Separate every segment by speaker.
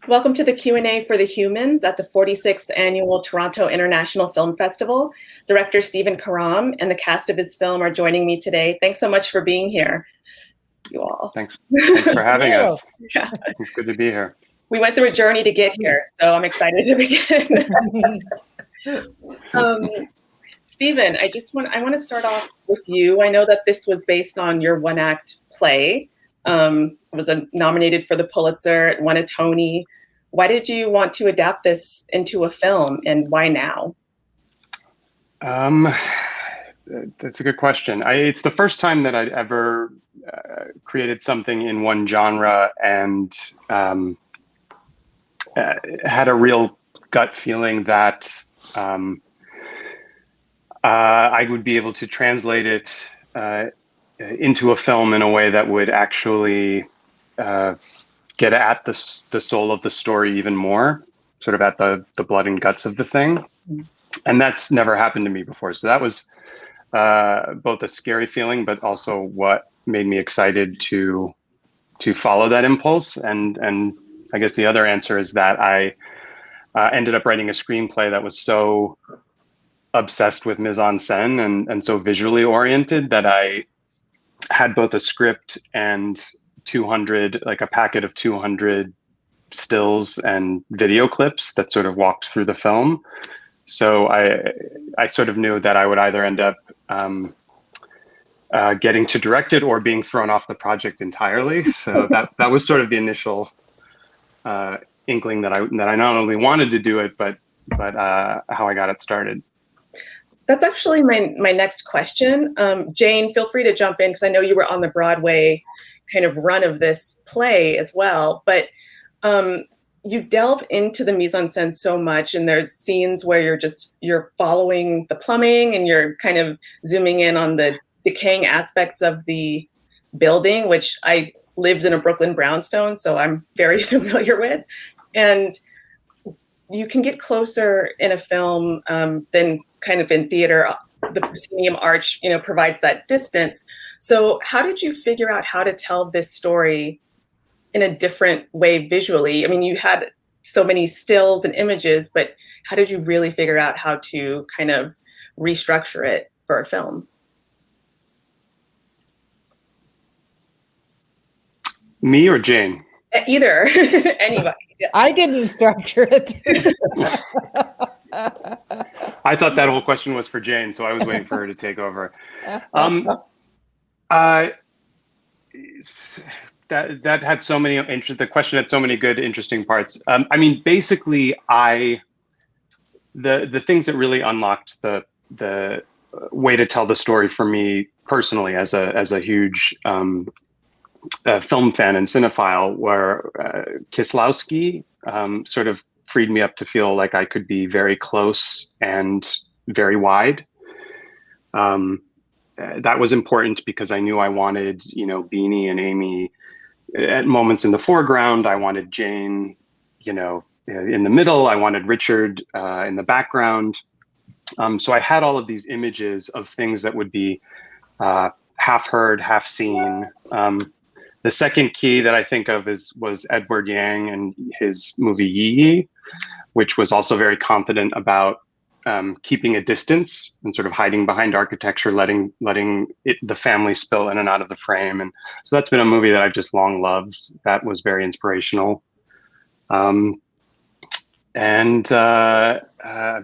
Speaker 1: Welcome to the Q&A for the Humans at the 46th Annual Toronto International Film Festival. Director Stephen Karam and the cast of his film are joining me today. Thanks so much for being here, you all.
Speaker 2: Thanks for having us. Yeah. It's good to be here.
Speaker 1: We went through a journey to get here, so I'm excited to begin. Stephen, I want to start off with you. I know that this was based on your one-act play. It was nominated for the Pulitzer, it won a Tony. Why did you want to adapt this into a film, and why now?
Speaker 2: That's a good question. It's the first time that I'd ever created something in one genre and had a real gut feeling that I would be able to translate it into a film in a way that would actually get at the soul of the story even more, sort of at the blood and guts of the thing. And that's never happened to me before. So that was both a scary feeling, but also what made me excited to follow that impulse. And I guess the other answer is that I ended up writing a screenplay that was so obsessed with mise-en-scène and so visually oriented that I had both a script and 200, like a packet of 200 stills and video clips that sort of walked through the film. So I sort of knew that I would either end up getting to direct it or being thrown off the project entirely. So that was sort of the initial inkling that I not only wanted to do it, but how I got it started.
Speaker 1: That's actually my next question. Jayne, feel free to jump in because I know you were on the Broadway kind of run of this play as well, but you delve into the mise-en-scène so much, and there's scenes where you're following the plumbing and you're kind of zooming in on the decaying aspects of the building, which I lived in a Brooklyn brownstone, so I'm very familiar with. And you can get closer in a film than kind of in theater. The proscenium arch, provides that distance. So how did you figure out how to tell this story in a different way visually? I mean, you had so many stills and images, but how did you really figure out how to kind of restructure it for a film?
Speaker 2: Me or Jayne?
Speaker 1: Either, anybody.
Speaker 3: I didn't structure it.
Speaker 2: I thought that whole question was for Jayne, so I was waiting for her to take over. That had so many the question had so many good, interesting parts. I mean, basically, the things that really unlocked the way to tell the story for me personally, as a huge film fan and cinephile, were Kieslowski sort of freed me up to feel like I could be very close and very wide. That was important because I knew I wanted, Beanie and Aimee at moments in the foreground. I wanted Jayne, in the middle. I wanted Richard in the background. So I had all of these images of things that would be half heard, half seen. The second key that I think of was Edward Yang and his movie Yi, which was also very confident about keeping a distance and sort of hiding behind architecture, letting the family spill in and out of the frame. And so that's been a movie that I've just long loved. That was very inspirational. And I'm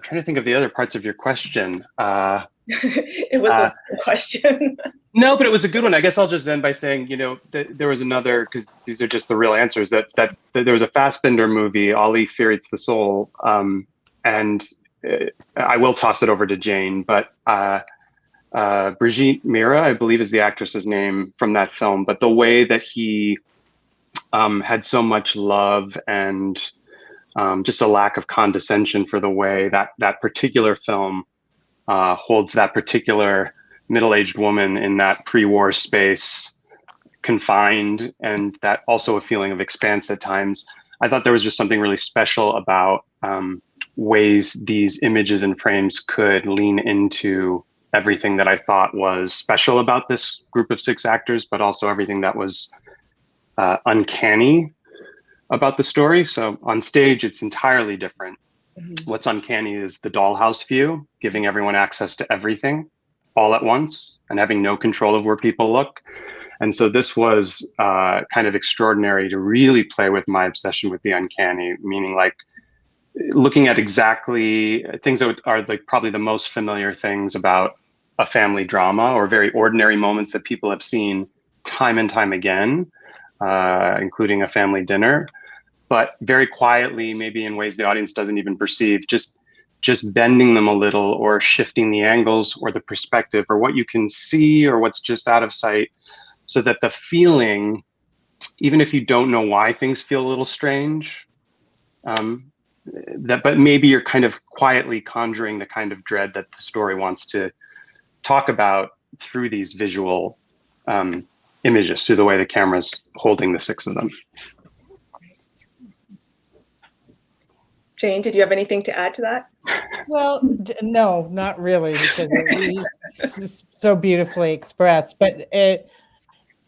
Speaker 2: trying to think of the other parts of your question.
Speaker 1: It was a question.
Speaker 2: No, but it was a good one. I guess I'll just end by saying, there was another, because these are just the real answers, that there was a Fassbinder movie, Ali Fear Eats the Soul, and I will toss it over to Jayne, but Brigitte Mira, I believe is the actress's name from that film, but the way that he had so much love and just a lack of condescension for the way that particular film holds that particular middle-aged woman in that pre-war space, confined, and that also a feeling of expanse at times. I thought there was just something really special about ways these images and frames could lean into everything that I thought was special about this group of 6 actors, but also everything that was uncanny about the story. So on stage, it's entirely different.
Speaker 1: Mhm.
Speaker 2: What's uncanny is the dollhouse view, giving everyone access to everything all at once and having no control of where people look. And so this was kind of extraordinary to really play with my obsession with the uncanny, meaning like looking at exactly things that are like probably the most familiar things about a family drama, or very ordinary moments that people have seen time and time again, including a family dinner, but very quietly, maybe in ways the audience doesn't even perceive, just bending them a little, or shifting the angles or the perspective, or what you can see or what's just out of sight, so that the feeling, even if you don't know why things feel a little strange, but maybe you're kind of quietly conjuring the kind of dread that the story wants to talk about through these visual images, through the way the camera's holding the six of them.
Speaker 1: Jayne, did you have anything to add to that?
Speaker 3: Well, no, not really, because it was so beautifully expressed. But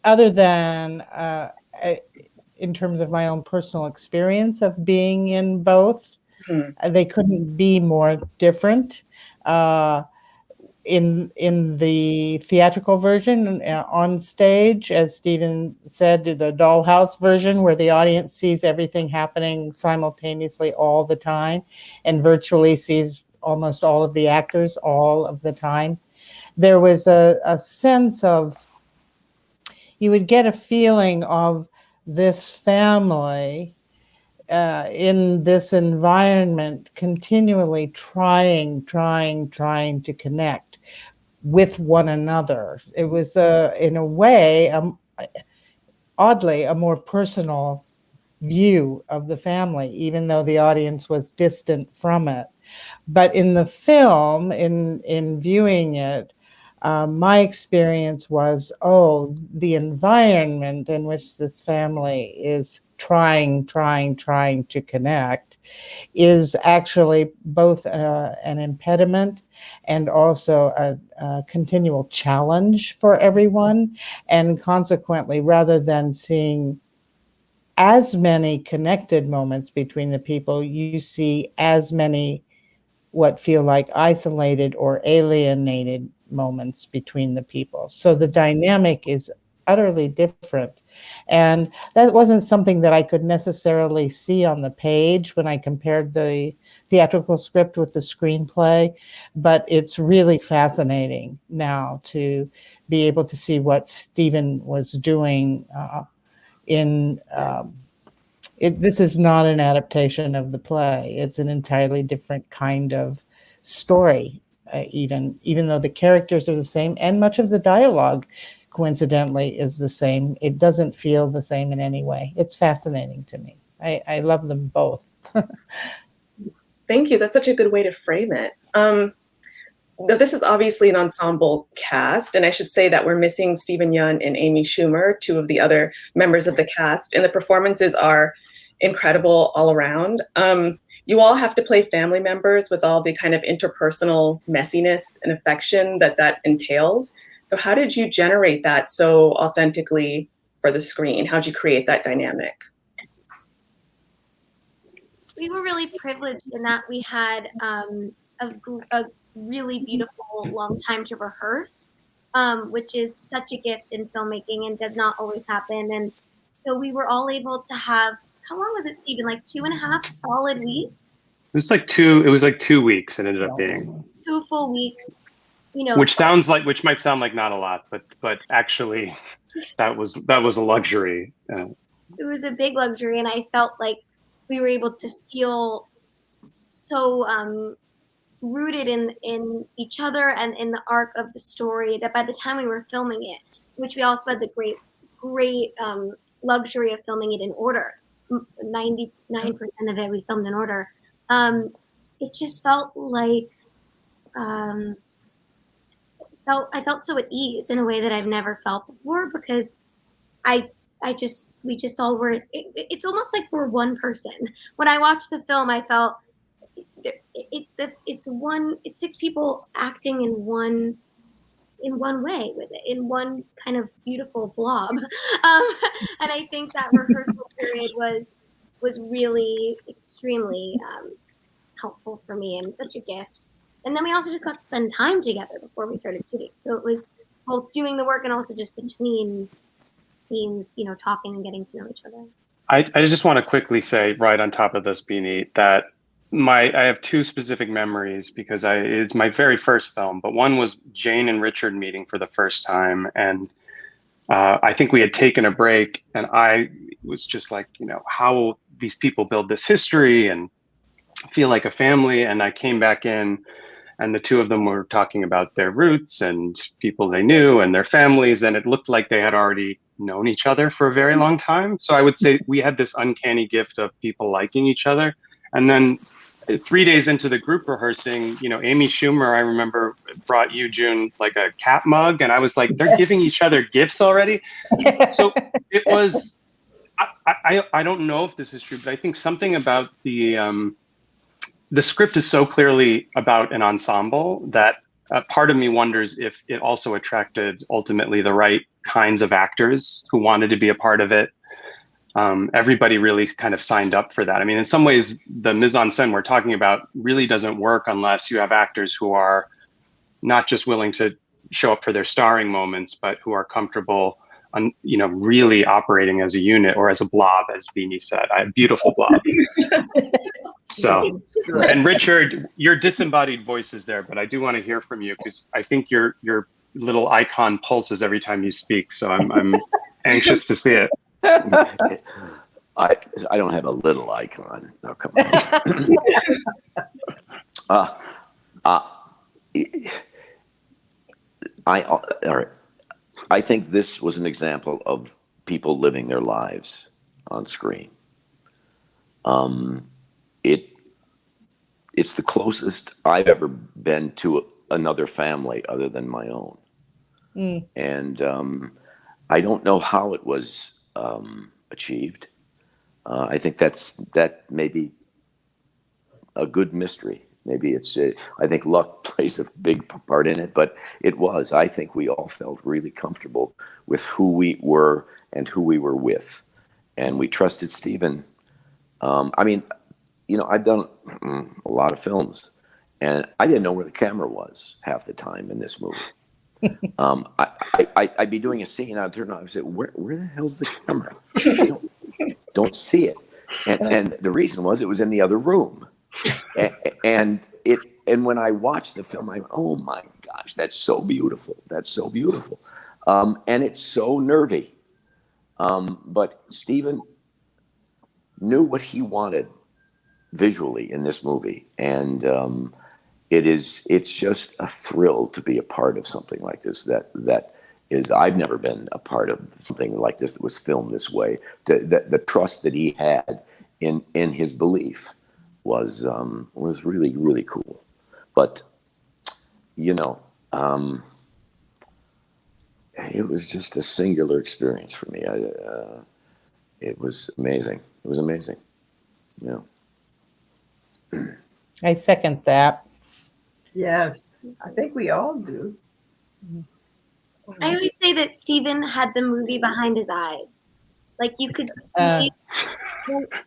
Speaker 3: other than in terms of my own personal experience of being in both, they couldn't be more different. In the theatrical version on stage, as Stephen said, the dollhouse version, where the audience sees everything happening simultaneously all the time and virtually sees almost all of the actors all of the time, there was a sense of, you would get a feeling of this family in this environment continually trying to connect with one another. It was, in a way, oddly, a more personal view of the family, even though the audience was distant from it. But in the film, in viewing it, my experience was, the environment in which this family is trying to connect is actually both an impediment and also a continual challenge for everyone. And consequently, rather than seeing as many connected moments between the people, you see as many what feel like isolated or alienated moments between the people. So the dynamic is utterly different. And that wasn't something that I could necessarily see on the page when I compared the theatrical script with the screenplay, but it's really fascinating now to be able to see what Stephen was doing in this is not an adaptation of the play. It's an entirely different kind of story, even though the characters are the same and much of the dialogue, coincidentally, is the same. It doesn't feel the same in any way. It's fascinating to me. I love them both.
Speaker 1: Thank you. That's such a good way to frame it. This is obviously an ensemble cast, and I should say that we're missing Stephen Yeun and Aimee Schumer, two of the other members of the cast, and the performances are incredible all around. You all have to play family members with all the kind of interpersonal messiness and affection that entails. So how did you generate that so authentically for the screen? How'd you create that dynamic?
Speaker 4: We were really privileged in that we had a really beautiful long time to rehearse, which is such a gift in filmmaking and does not always happen. And so we were all able to have, how long was it, Stephen? Like 2.5 solid weeks?
Speaker 2: It was like 2 weeks it ended up being.
Speaker 4: 2 full weeks, you know.
Speaker 2: Which might sound like not a lot, but actually that was a luxury.
Speaker 4: It was a big luxury, and I felt like we were able to feel so rooted in each other and in the arc of the story that by the time we were filming it, which we also had the great luxury of filming it in order, 99% of it we filmed in order, it just felt like I felt so at ease in a way that I've never felt before, because we just all were, it's almost like we're one person. When I watched the film, I felt it's 6 people acting in one way with it, in one kind of beautiful blob. And I think that rehearsal period was was really extremely helpful for me and such a gift. And then we also just got to spend time together before we started shooting. So it was both doing the work and also just between scenes, you know, talking and getting to know each other.
Speaker 2: I just want to quickly say right on top of this, Beanie, that I have two specific memories because it's my very first film, but one was Jayne and Richard meeting for the first time. And I think we had taken a break and I was just like, you know, how these people build this history and feel like a family. And I came back in and the two of them were talking about their roots and people they knew and their families. And it looked like they had already known each other for a very long time. So I would say we had this uncanny gift of people liking each other. And then 3 days into the group rehearsing, you know, Amy Schumer, I remember, brought you, June, like a cat mug. And I was like, they're giving each other gifts already. So it was, I don't know if this is true, but I think something about the script is so clearly about an ensemble that part of me wonders if it also attracted ultimately the right kinds of actors who wanted to be a part of it. Everybody really kind of signed up for that. I mean, in some ways, the mise en scène we're talking about really doesn't work unless you have actors who are not just willing to show up for their starring moments, but who are comfortable on, you know, really operating as a unit or as a blob, as Beanie said. A beautiful blob. So, and Richard, your disembodied voice is there, but I do want to hear from you because I think your little icon pulses every time you speak. So I'm anxious to see it.
Speaker 5: I don't have a little icon. No, come on. All right. I think this was an example of people living their lives on screen. It's the closest I've ever been to another family other than my own. And I don't know how it was achieved. I think that may be a good mystery. Maybe it's, I think luck plays a big part in it, but it was. I think we all felt really comfortable with who we were and who we were with. And we trusted Stephen. I mean, you know, I've done a lot of films, and I didn't know where the camera was half the time in this movie. I'd be doing a scene, I'd turn on and say, where the hell's the camera? I don't see it. And the reason was it was in the other room. And when I watched the film, I went, oh my gosh, that's so beautiful. That's so beautiful. And it's so nervy. But Stephen knew what he wanted visually in this movie. And it's just a thrill to be a part of something like this. I've never been a part of something like this that was filmed this way. The trust that he had in his belief was really, really cool. But, you know, it was just a singular experience for me. It was amazing. It was amazing. Yeah.
Speaker 3: I second that.
Speaker 6: Yes, I think we all do.
Speaker 4: I always say that Stephen had the movie behind his eyes. Like you could see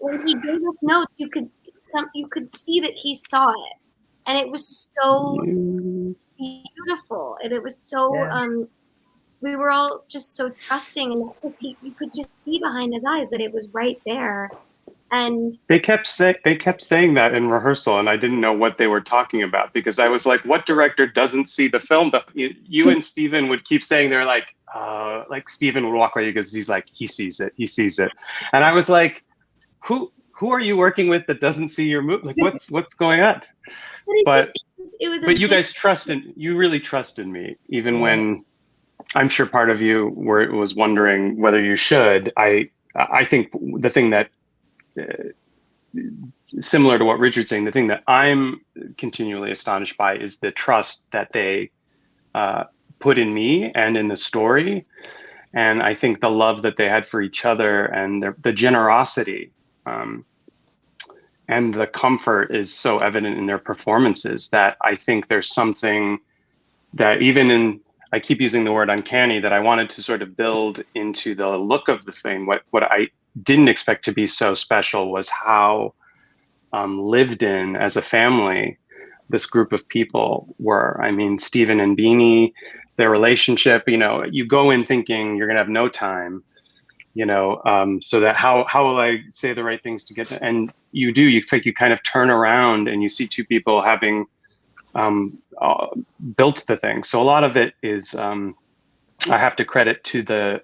Speaker 4: when he gave us notes, you could see that he saw it, and it was so beautiful, and it was so. We were all just so trusting, and because you could just see behind his eyes that it was right there. And
Speaker 2: they kept saying that in rehearsal, and I didn't know what they were talking about because I was like, "What director doesn't see the film?" But you and Stephen would keep saying they're like Stephen would walk away because he's like, "He sees it, and I was like, "Who are you working with that doesn't see your movie? Like, what's going on?" But you guys you really trusted me, even when I'm sure part of you was wondering whether you should. I think the thing that similar to what Richard's saying, the thing that I'm continually astonished by is the trust that they put in me and in the story. And I think the love that they had for each other and the generosity and the comfort is so evident in their performances that I think there's something that even I keep using the word uncanny, that I wanted to sort of build into the look of the thing. What I didn't expect to be so special was how lived in as a family this group of people were. I mean, Stephen and Beanie, their relationship, you go in thinking you're gonna have no time, so that how will I say the right things to get to, and you do, it's like you kind of turn around and you see two people having built the thing. So a lot of it is, I have to credit to the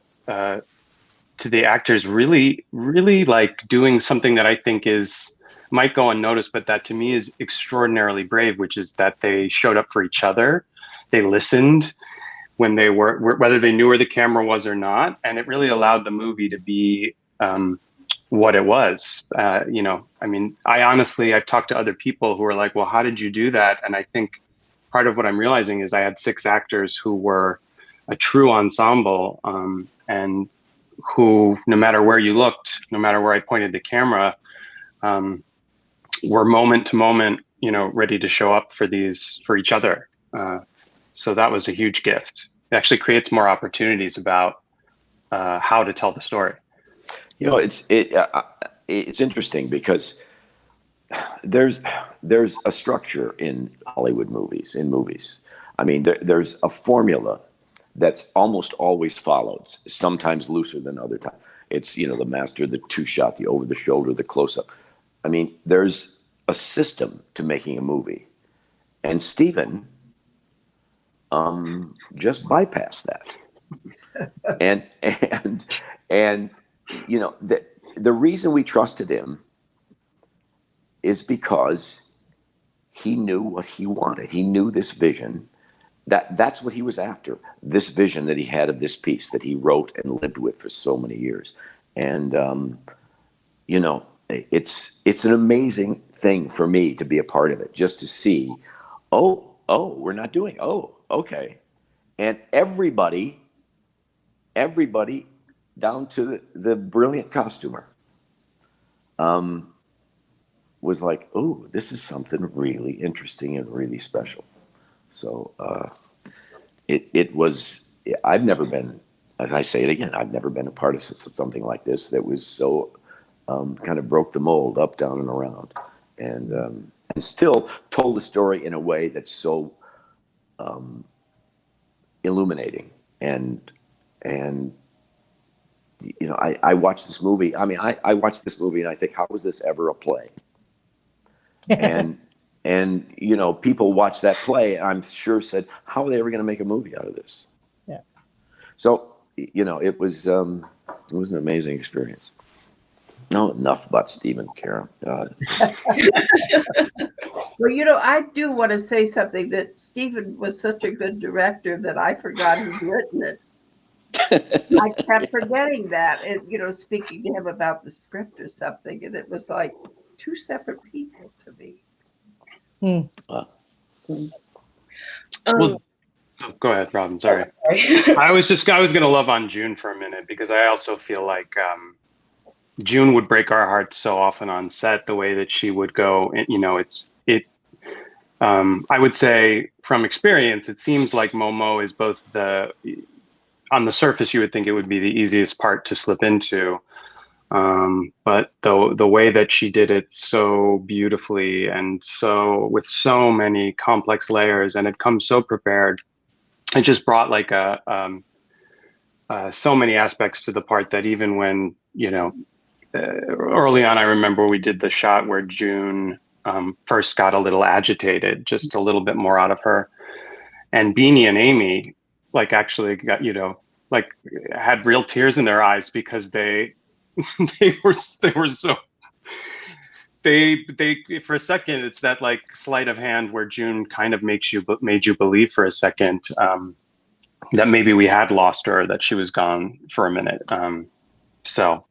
Speaker 2: actors really, really like doing something that I think might go unnoticed, but that to me is extraordinarily brave, which is that they showed up for each other. They listened when they were, whether they knew where the camera was or not. And it really allowed the movie to be what it was. I mean, I've talked to other people who are like, well, how did you do that? And I think part of what I'm realizing is I had 6 actors who were a true ensemble, and who, no matter where you looked, no matter where I pointed the camera, were moment to moment, ready to show up for each other. So that was a huge gift. It actually creates more opportunities about how to tell the story.
Speaker 5: It's interesting because there's a structure in Hollywood movies, I mean, there's a formula that's almost always followed, sometimes looser than other times. It's, the master, the 2-shot, the over the shoulder, the close up. I mean, there's a system to making a movie. And Stephen just bypassed that. and the reason we trusted him is because he knew what he wanted. He knew this vision. That's what he was after, this vision that he had of this piece that he wrote and lived with for so many years. And, it's an amazing thing for me to be a part of it, just to see, we're not doing, okay. And everybody down to the brilliant costumer was like, this is something really interesting and really special. So it was, I've never been, as I say it again, I've never been a part of something like this that was so kind of broke the mold up, down, and around, and still told the story in a way that's so illuminating. And I watched this movie. I mean, I watched this movie and I think, how was this ever a play? And people watched that play, I'm sure said, how are they ever going to make a movie out of this?
Speaker 3: Yeah.
Speaker 5: So, it was an amazing experience. No, enough about Stephen Karam.
Speaker 6: Well, I do want to say something, that Stephen was such a good director that I forgot he'd written it. I kept forgetting that, and, speaking to him about the script or something, and it was like 2 separate people to me.
Speaker 2: Well, go ahead, Robin. Sorry. I was going to love on June for a minute, because I also feel like June would break our hearts so often on set, the way that she would go. I would say from experience, it seems like Momo is both on the surface, you would think it would be the easiest part to slip into. But the way that she did it so beautifully, and so with so many complex layers, and it comes so prepared, it just brought like so many aspects to the part that even when, early on, I remember we did the shot where June first got a little agitated, just a little bit more out of her. And Beanie and Aimee actually got, had real tears in their eyes, because they were so, for a second, it's that sleight of hand where June kind of made you believe for a second that maybe we had lost her, that she was gone for a minute. So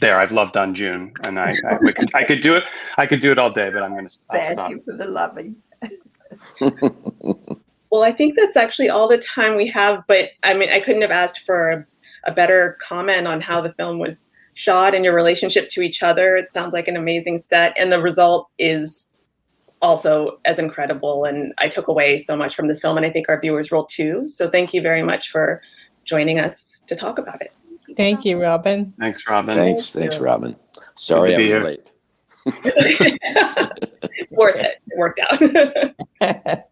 Speaker 2: there, I've loved on June, and I could do it. I could do it all day, but I'm going to stop.
Speaker 6: Thank you for the loving.
Speaker 1: Well, I think that's actually all the time we have, but I mean, I couldn't have asked for a better comment on how the film was shot and your relationship to each other. It sounds like an amazing set, and the result is also as incredible. And I took away so much from this film, and I think our viewers will too. So thank you very much for joining us to talk about it.
Speaker 3: Thank you, Robin.
Speaker 2: Thanks, Robin.
Speaker 5: Thanks, Robin. Sorry I was late.
Speaker 1: Worth it. It worked out.